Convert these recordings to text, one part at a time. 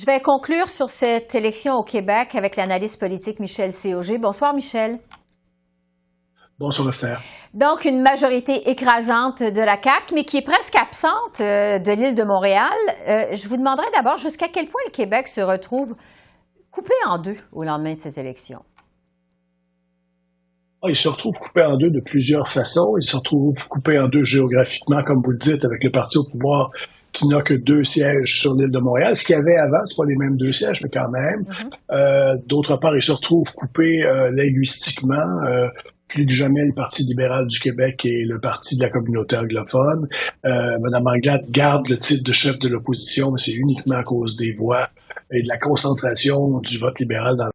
vais conclure sur cette élection au Québec avec l'analyste politique Michel Cauger. Bonsoir, Michel. Bonsoir, Esther. Donc, une majorité écrasante de la CAQ, mais qui est presque absente de l'île de Montréal. Je vous demanderai d'abord jusqu'à quel point le Québec se retrouve coupé en deux au lendemain de cette élection. Il se retrouve coupé en deux de plusieurs façons. Il se retrouve coupé en deux géographiquement, comme vous le dites, avec le parti au pouvoir qui n'a que 2 sièges sur l'île de Montréal. Ce qu'il y avait avant, c'est pas les mêmes 2 sièges, mais quand même. D'autre part, il se retrouve coupé linguistiquement. Plus que jamais, le Parti libéral du Québec et le Parti de la communauté anglophone. Mme Anglade garde le titre de chef de l'opposition, mais c'est uniquement à cause des voix et de la concentration du vote libéral dans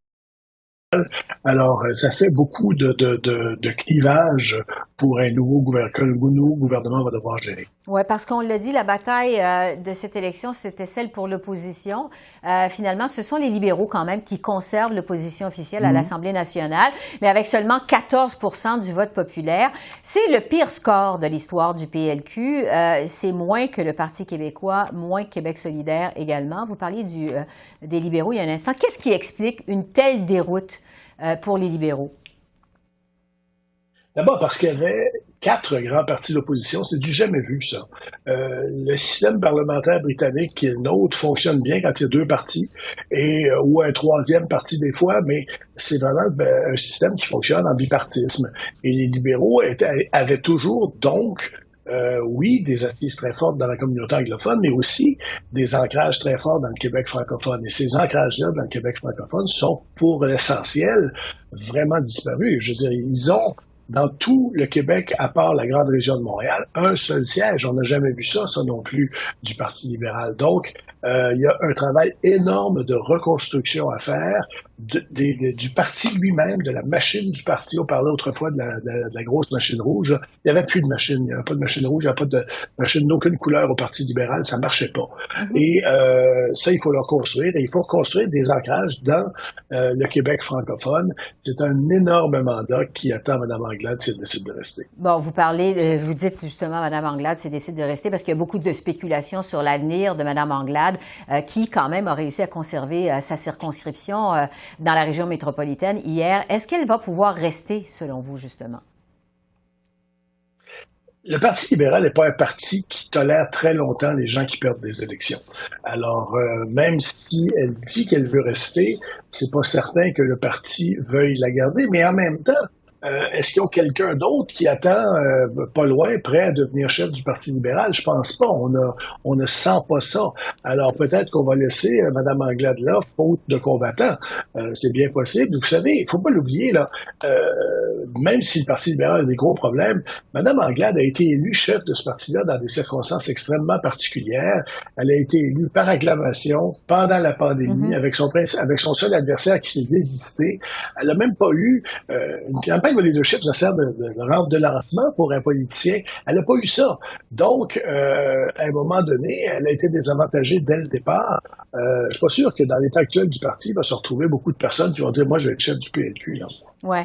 Alors, ça fait beaucoup de clivage pour un nouveau gouvernement va devoir gérer. Oui, parce qu'on l'a dit, la bataille de cette élection, c'était celle pour l'opposition. Finalement, ce sont les libéraux quand même qui conservent l'opposition officielle à l'Assemblée nationale, mais avec seulement 14 % du vote populaire. C'est le pire score de l'histoire du PLQ. C'est moins que le Parti québécois, moins que Québec solidaire également. Vous parliez des libéraux il y a un instant. Qu'est-ce qui explique une telle déroute pour les libéraux? D'abord parce qu'il y avait 4 grands partis d'opposition, c'est du jamais vu, ça. Le système parlementaire britannique, qui est le nôtre, fonctionne bien quand il y a 2 partis, ou un 3e parti des fois, mais c'est vraiment un système qui fonctionne en bipartisme. Et les libéraux avaient toujours, donc, oui, des assises très fortes dans la communauté anglophone, mais aussi des ancrages très forts dans le Québec francophone. Et ces ancrages-là dans le Québec francophone sont, pour l'essentiel, vraiment disparus. Je veux dire, ils ont, dans tout le Québec, à part la grande région de Montréal, un seul siège. On n'a jamais vu ça non plus, du Parti libéral. Donc, il y a un travail énorme de reconstruction à faire du parti lui-même, de la machine du parti. On parlait autrefois de la grosse machine rouge. Il n'y avait plus de machine. Il n'y avait pas de machine rouge. Il n'y avait pas de machine d'aucune couleur au Parti libéral. Ça ne marchait pas. Et ça, il faut le reconstruire. Et il faut reconstruire des ancrages dans le Québec francophone. C'est un énorme mandat qui attend Mme Anglade si elle décide de rester. Bon, vous dites justement Mme Anglade si elle décide de rester parce qu'il y a beaucoup de spéculations sur l'avenir de Mme Anglade qui, quand même, a réussi à conserver sa circonscription dans la région métropolitaine hier. Est-ce qu'elle va pouvoir rester, selon vous, justement? Le Parti libéral n'est pas un parti qui tolère très longtemps les gens qui perdent des élections. Alors, même si elle dit qu'elle veut rester, c'est pas certain que le parti veuille la garder, mais en même temps, est-ce qu'il y a quelqu'un d'autre qui attend pas loin, prêt à devenir chef du Parti libéral? Je pense pas. On ne sent pas ça. Alors peut-être qu'on va laisser Mme Anglade là, faute de combattants. C'est bien possible. Vous savez, il faut pas l'oublier, là. Même si le Parti libéral a des gros problèmes, Mme Anglade a été élue chef de ce parti-là dans des circonstances extrêmement particulières. Elle a été élue par acclamation pendant la pandémie avec son seul adversaire qui s'est désisté. Elle n'a même pas eu une campagne de leadership, ça sert de rampe de lancement pour un politicien. Elle n'a pas eu ça. Donc, à un moment donné, elle a été désavantagée dès le départ. Je suis pas sûr que dans l'état actuel du parti, il va se retrouver beaucoup de personnes qui vont dire « Moi, je vais être chef du PLQ. » Oui.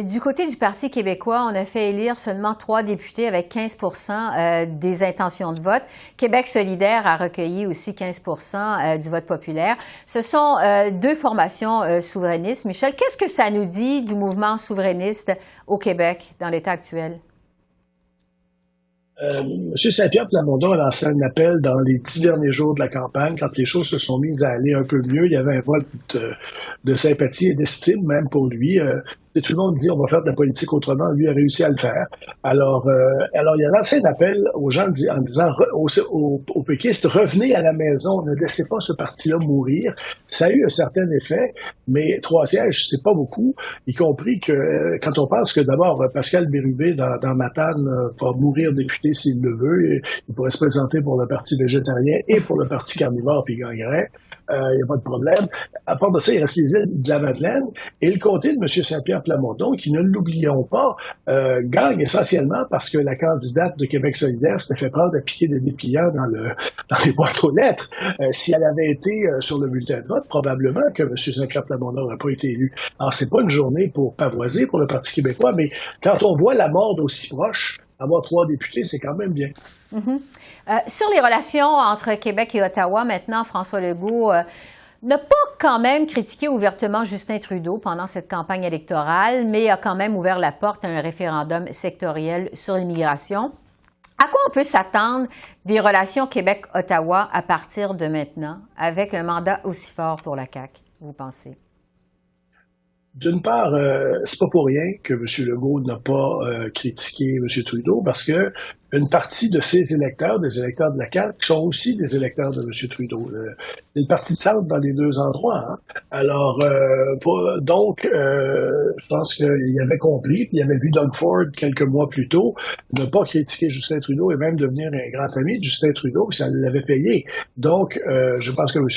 Du côté du Parti québécois, on a fait élire seulement 3 députés avec 15 % des intentions de vote. Québec solidaire a recueilli aussi 15 % du vote populaire. Ce sont 2 formations souverainistes. Michel, qu'est-ce que ça nous dit du mouvement souverainiste au Québec dans l'état actuel? M. Saint-Pierre Plamondon a lancé un appel dans les 10 derniers jours de la campagne, quand les choses se sont mises à aller un peu mieux. Il y avait un vote de sympathie et d'estime même pour lui. Tout le monde dit on va faire de la politique autrement. Lui a réussi à le faire. Alors il a lancé un appel aux gens en disant aux péquistes, revenez à la maison, ne laissez pas ce parti-là mourir. Ça a eu un certain effet, mais 3 sièges, c'est pas beaucoup, y compris que quand on pense que d'abord Pascal Bérubé dans Matane va mourir député s'il le veut, il pourrait se présenter pour le Parti végétarien et pour le Parti carnivore puis il gagnerait. Il n'y a pas de problème. À part de ça, il reste les îles de la Madeleine et le comté de M. Saint-Pierre Plamondon, qui, ne l'oublions pas, gagne essentiellement parce que la candidate de Québec solidaire s'était fait prendre à piquer des dépliants dans les boîtes aux lettres. Si elle avait été sur le bulletin de vote, probablement que M. Saint-Pierre Plamondon n'aurait pas été élu. Alors, c'est pas une journée pour pavoiser pour le Parti québécois, mais quand on voit la mort d'aussi proche, avoir 3 députés, c'est quand même bien. Sur les relations entre Québec et Ottawa, maintenant, François Legault n'a pas quand même critiqué ouvertement Justin Trudeau pendant cette campagne électorale, mais a quand même ouvert la porte à un référendum sectoriel sur l'immigration. À quoi on peut s'attendre des relations Québec-Ottawa à partir de maintenant, avec un mandat aussi fort pour la CAQ, vous pensez? D'une part, c'est pas pour rien que M. Legault n'a pas critiqué M. Trudeau, parce que une partie de ses électeurs, des électeurs de la CAQ, sont aussi des électeurs de M. Trudeau. C'est une partie de centre dans les deux endroits. Hein. Alors, je pense qu'il avait compris, puis il avait vu Doug Ford quelques mois plus tôt ne pas critiquer Justin Trudeau et même devenir un grand ami de Justin Trudeau, puis ça l'avait payé. Donc, je pense que M.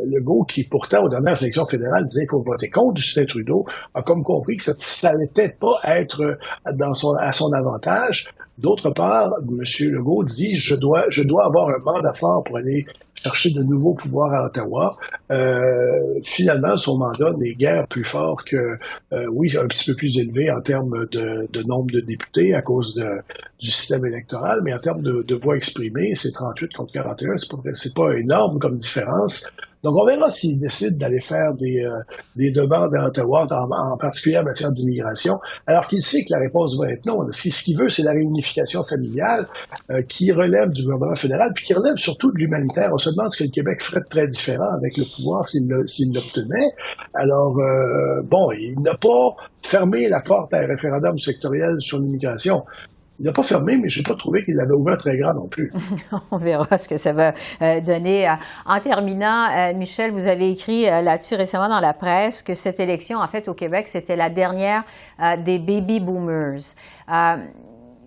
Legault, qui pourtant, aux dernières élections fédérales, disait qu'il faut voter contre Justin Trudeau, a comme compris que ça n'allait pas être à son avantage. D'autre part, M. Legault dit je dois avoir un mandat fort pour aller chercher de nouveaux pouvoirs à Ottawa. Finalement, son mandat n'est guère plus fort que, oui, un petit peu plus élevé en termes de nombre de députés à cause du système électoral, mais en termes de voix exprimées, c'est 38 contre 41, c'est pas énorme comme différence. Donc, on verra s'il décide d'aller faire des demandes à Ottawa, en particulier en matière d'immigration, alors qu'il sait que la réponse va être non. Ce qu'il veut, c'est la réunification familiale qui relève du gouvernement fédéral, puis qui relève surtout de l'humanitaire. On se demande ce que le Québec ferait de très différent avec le pouvoir s'il l'obtenait. Alors, il n'a pas fermé la porte à un référendum sectoriel sur l'immigration. Il n'a pas fermé, mais je n'ai pas trouvé qu'il l'avait ouvert très grand non plus. On verra ce que ça va donner. En terminant, Michel, vous avez écrit là-dessus récemment dans la presse que cette élection, en fait, au Québec, c'était la dernière des baby boomers.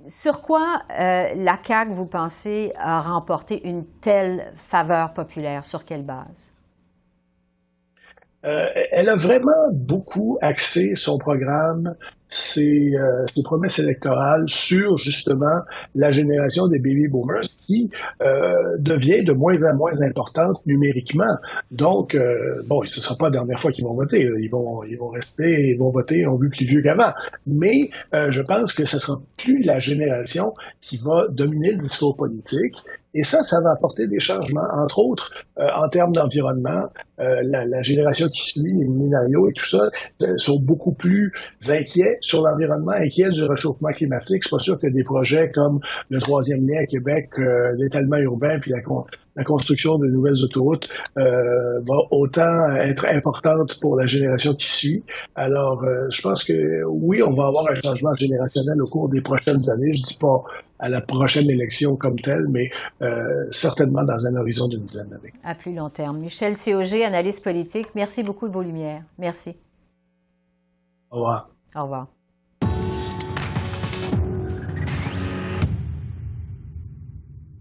Sur quoi la CAQ, vous pensez, a remporté une telle faveur populaire? Sur quelle base? Elle a vraiment beaucoup axé son programme, ses promesses électorales sur justement la génération des baby boomers qui devient de moins en moins importante numériquement. Donc, ce ne sera pas la dernière fois qu'ils vont voter. Ils vont rester, ils vont voter, ils ont vu plus vieux qu'avant. Mais je pense que ce ne sera plus la génération qui va dominer le discours politique. Et ça va apporter des changements, entre autres, en termes d'environnement. La génération qui suit, les millénarios et tout ça, sont beaucoup plus inquiets sur l'environnement, inquiets du réchauffement climatique. Je suis pas sûr que des projets comme le troisième lien à Québec, l'étalement urbain, puis la construction de nouvelles autoroutes va autant être importante pour la génération qui suit. Alors, je pense que oui, on va avoir un changement générationnel au cours des prochaines années. Je dis pas à la prochaine élection comme telle, mais certainement dans un horizon d'une dizaine d'années. À plus long terme. Michel Cauger, analyste politique, merci beaucoup de vos lumières. Merci. Au revoir. Au revoir.